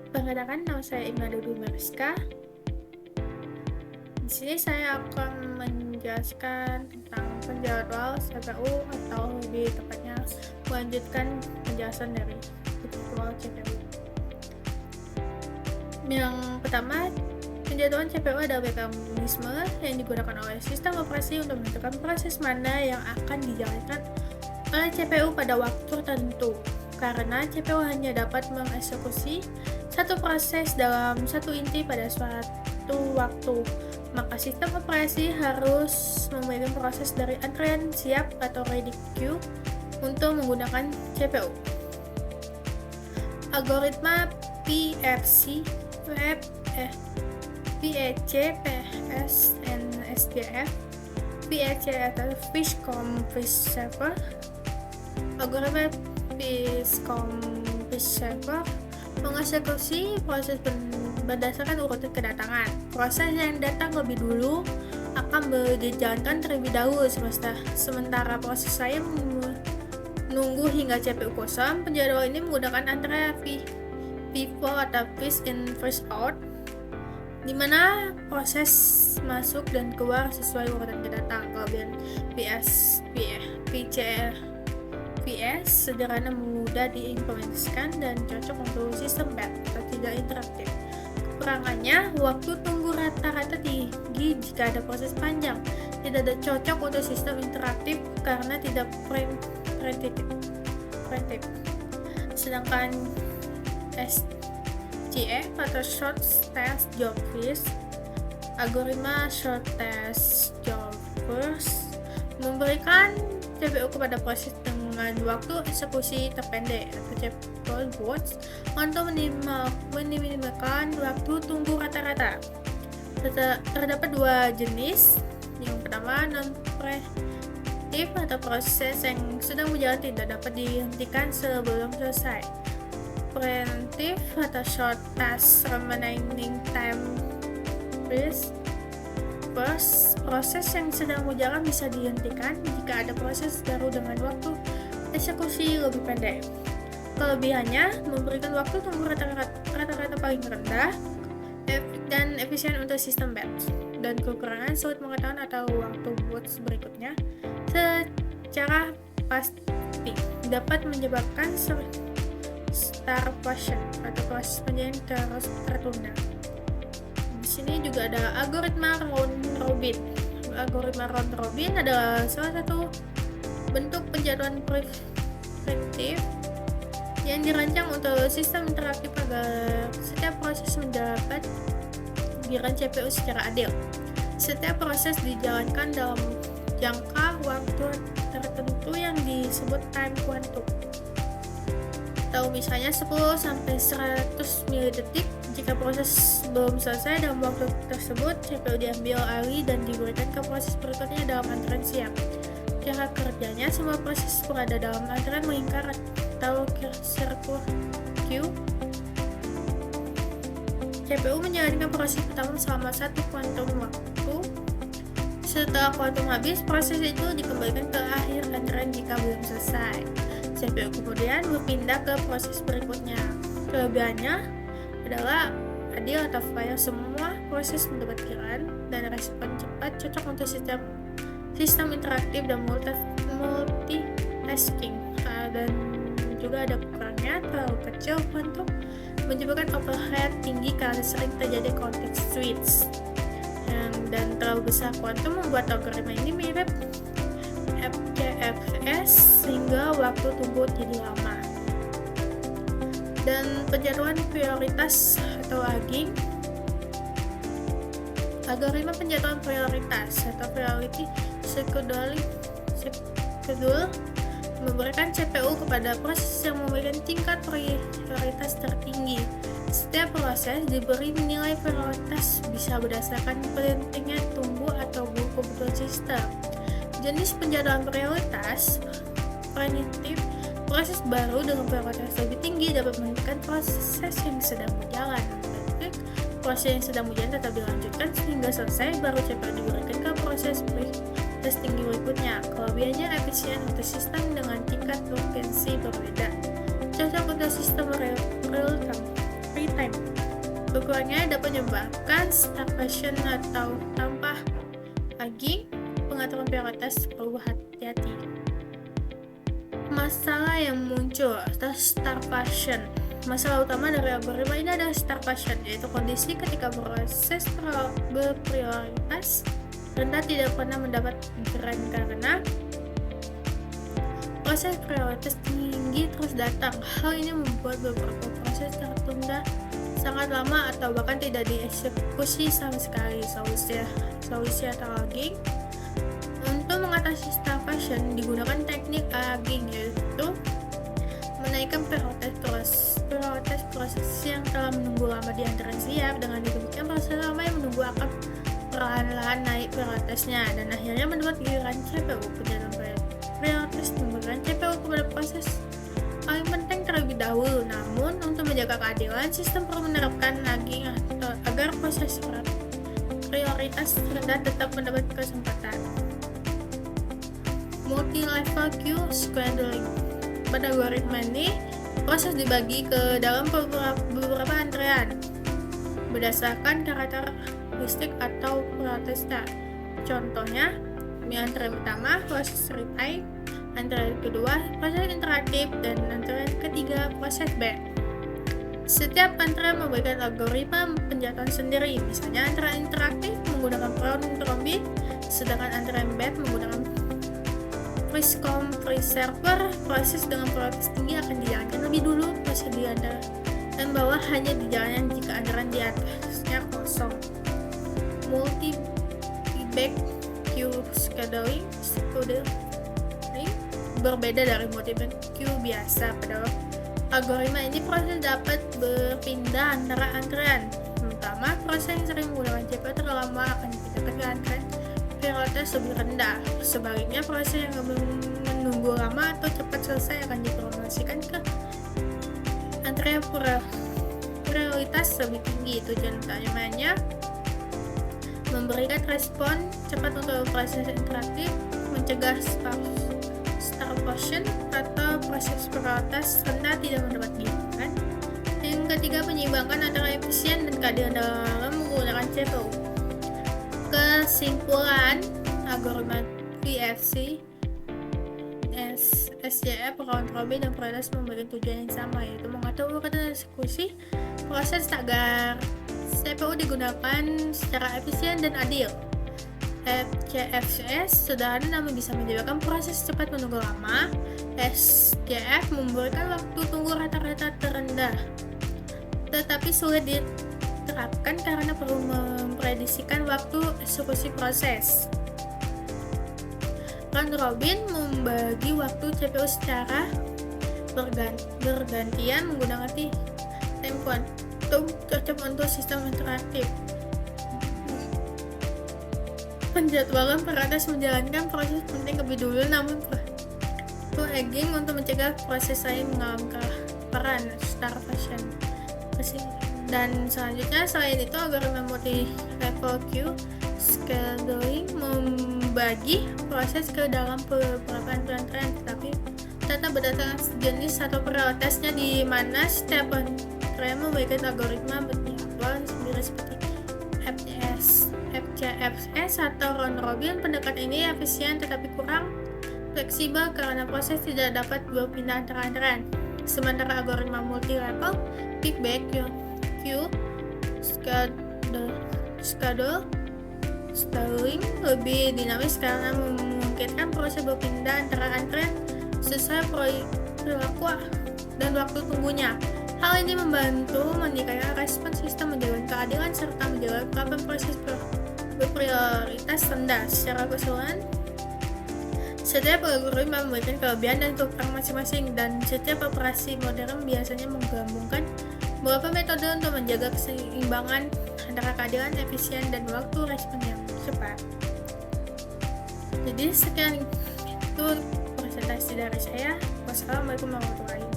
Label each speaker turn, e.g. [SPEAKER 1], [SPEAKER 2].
[SPEAKER 1] Perkenalkan, nama saya Imada Dwi Mariska. Di sini saya akan menjelaskan tentang penjadwal CPU atau lebih tepatnya melanjutkan penjelasan dari penjadwal CPU. Yang pertama, penjadwalan CPU adalah mekanisme yang digunakan oleh sistem operasi untuk menentukan proses mana yang akan dijalankan oleh CPU pada waktu tertentu. Karena CPU hanya dapat mengeksekusi satu proses dalam satu inti pada suatu waktu, maka sistem operasi harus memberikan proses dari antrean siap atau ready queue untuk menggunakan CPU. Algoritma PFC, PEC, PS, dan SDF. PEC atau Fishcomb Preserver. Algoritma Fishcomb Preserver mengeksekusi proses berdasarkan urutan kedatangan. Proses yang datang lebih dulu akan dijalankan terlebih dahulu, sementara proses saya menunggu hingga CPU kosong. Penjadwal ini menggunakan antara FIFO atau First in First out, di mana proses masuk dan keluar sesuai urutan kedatangan. Kelebihan PS sederhana, mudah diimplementasikan, dan cocok untuk sistem batch atau tidak interaktif. Kekurangannya, waktu tunggu rata-rata tinggi jika ada proses panjang. Tidak cocok untuk sistem interaktif karena tidak preemptive. Sedangkan SJF atau Short Task Job First, algoritma Short Task Job First memberikan CPU kepada proses dengan waktu eksekusi terpendek atau chatbot untuk meminimalkan waktu tunggu rata-rata. Terdapat dua jenis. Yang pertama, non-preemptive atau proses yang sedang berjalan tidak dapat dihentikan sebelum selesai. Preemptive atau short task remaining time first, proses yang sedang berjalan bisa dihentikan jika ada proses baru dengan waktu eksekusi lebih pendek. Kelebihannya, memberikan waktu tunggu rata-rata paling rendah dan efisien untuk sistem batch. Dan kekurangan, sulit mengetahui atau waktu batch berikutnya secara pasti dapat menyebabkan starvation atau proses penyajian terus tertunda. Di sini juga ada algoritma round robin. Algoritma round robin adalah salah satu bentuk penjadwalan preemptif yang dirancang untuk sistem interaktif agar setiap proses mendapat giliran CPU secara adil. Setiap proses dijalankan dalam jangka waktu tertentu yang disebut time quantum, atau misalnya 10-100 milidetik. Jika proses belum selesai dalam waktu tersebut, CPU diambil alih dan diberikan ke proses berikutnya dalam antrean siap. Cara kerjanya, semua proses berada dalam antrean melingkar atau circular queue. CPU menjalankan proses pertama selama satu kuantum waktu. Setelah kuantum habis, proses itu dikembalikan ke akhir antrean jika belum selesai. CPU kemudian berpindah ke proses berikutnya. Kelebihannya adalah adil atau fair, semua proses mendapat giliran dan respon cepat, cocok untuk sistem interaktif dan multitasking. Dan juga ada kurangnya, terlalu kecil kuantum menyebabkan overhead tinggi karena sering terjadi context switch, dan terlalu besar kuantum membuat algoritma ini mirip FKFS sehingga waktu tunggu jadi lama. Dan penjadwalan prioritas atau lagging. Algoritma penjadwalan prioritas atau priority schedule memberikan CPU kepada proses yang memiliki tingkat prioritas tertinggi. Setiap proses diberi nilai prioritas bisa berdasarkan pentingnya tunggu atau kebutuhan sistem. Jenis penjadwalan prioritas preemptive, proses baru dengan prioritas lebih tinggi dapat menghentikan proses yang sedang berjalan. Proses yang sedang berjalan tetap dilanjutkan sehingga selesai, baru cepat diberikan ke proses tinggi berikutnya. Kelebihannya efisien untuk sistem dengan tingkat frekuensi berbeda, cocok untuk sistem real-time time. Berkurangnya dapat menyebabkan starvation atau tanpa lagi pengaturan prioritas perlu hati-hati. Masalah yang muncul atau starvation. Masalah utama dari algoritma ini adalah starvation, yaitu kondisi ketika proses berprioritas rendah tidak pernah mendapat giliran karena proses prioritas tinggi terus datang. Hal ini membuat beberapa proses tertunda sangat lama atau bahkan tidak dieksekusi sama sekali. Solusi atau logging. Untuk mengatasi starvation digunakan teknik logging, yaitu menaikkan prioritas proses yang telah menunggu lama di antara siap. Dengan demikian proses lama yang menunggu akan perlahan-lahan naik prioritasnya dan akhirnya mendapat giliran CPU. Penjadwalan prioritas memberikan CPU kepada proses paling penting terlebih dahulu. Namun untuk menjaga keadilan, sistem perlu menerapkan logging agar proses prioritas rendah tetap mendapat kesempatan. Multi-level queue scheduling. Pada algoritma ini, proses dibagi ke dalam beberapa antrean berdasarkan karakteristik atau prioritasnya. Contohnya, antrean pertama proses read-I, antrean kedua proses interaktif, dan antrean ketiga proses batch. Setiap antrean memberikan algoritma penjatuhan sendiri. Misalnya antrean interaktif menggunakan round robin, sedangkan antrean batch menggunakan Priscom preserver. Proses dengan prioritas tinggi akan dijalankan lebih dulu, proses di antara dan bawah hanya dijalankan jika antrean di atasnya kosong. Multi-feedback queue scheduling berbeda dari multi-feedback queue biasa. Pada algoritma ini proses dapat berpindah antara antrean. Terutama proses yang sering menggunakan CPU terlalu lama akan dipindahkan ke antrean prioritas lebih rendah. Sebaliknya proses yang menunggu lama atau cepat selesai akan dipromosikan ke antrean prioritas lebih tinggi. Tujuan utamanya memberikan respon cepat untuk proses interaktif, mencegah starvation atau proses prioritas rendah tidak mendapat giliran. Yang ketiga, menyeimbangkan antara efisien dan keadilan dalam menggunakan CPU. Kesimpulan, algoritma VFC, SJF, round robin, dan prioritas memiliki tujuan yang sama, yaitu mengatur urutan eksekusi proses agar CPU digunakan secara efisien dan adil. FCFS sederhana namun bisa menyebabkan proses cepat menunggu lama. SJF memberikan waktu tunggu rata-rata terendah, tetapi sulit diterapkan karena perlu memprediksikan waktu eksekusi proses. Round robin membagi waktu CPU secara bergantian menggunakan time quantum cocok untuk sistem interaktif. Penjadwalan prioritas menjalankan proses penting lebih dulu, namun perlu logging untuk mencegah proses lain mengalami kelaparan starvation. Dan selanjutnya, selain itu, algoritma multi-level queue scheduling membagi proses ke dalam beberapa antrean, tetapi tetap berdasarkan jenis atau prioritasnya, di mana setiap antrean memberikan algoritma berjadwal sendiri seperti FCFS atau round robin. Pendekatan ini efisien tetapi kurang fleksibel karena proses tidak dapat berpindah antara antrean. Sementara algoritma multi-level feedback queue scheduling lebih dinamis karena memungkinkan proses berpindah antara antrean sesuai perilaku dan waktu tunggunya. Hal ini membantu meningkatkan respon sistem, menjaga keadilan, serta menjaga kapan proses berprioritas rendah. Secara keseluruhan, setiap algoritma memberikan kelebihan dan kekurangan masing-masing, dan setiap operasi modern biasanya menggabungkan beberapa metode untuk menjaga keseimbangan antara keadilan, efisien, dan waktu respon yang cepat. Jadi sekian itu presentasi dari saya. Wassalamualaikum warahmatullahi wabarakatuh.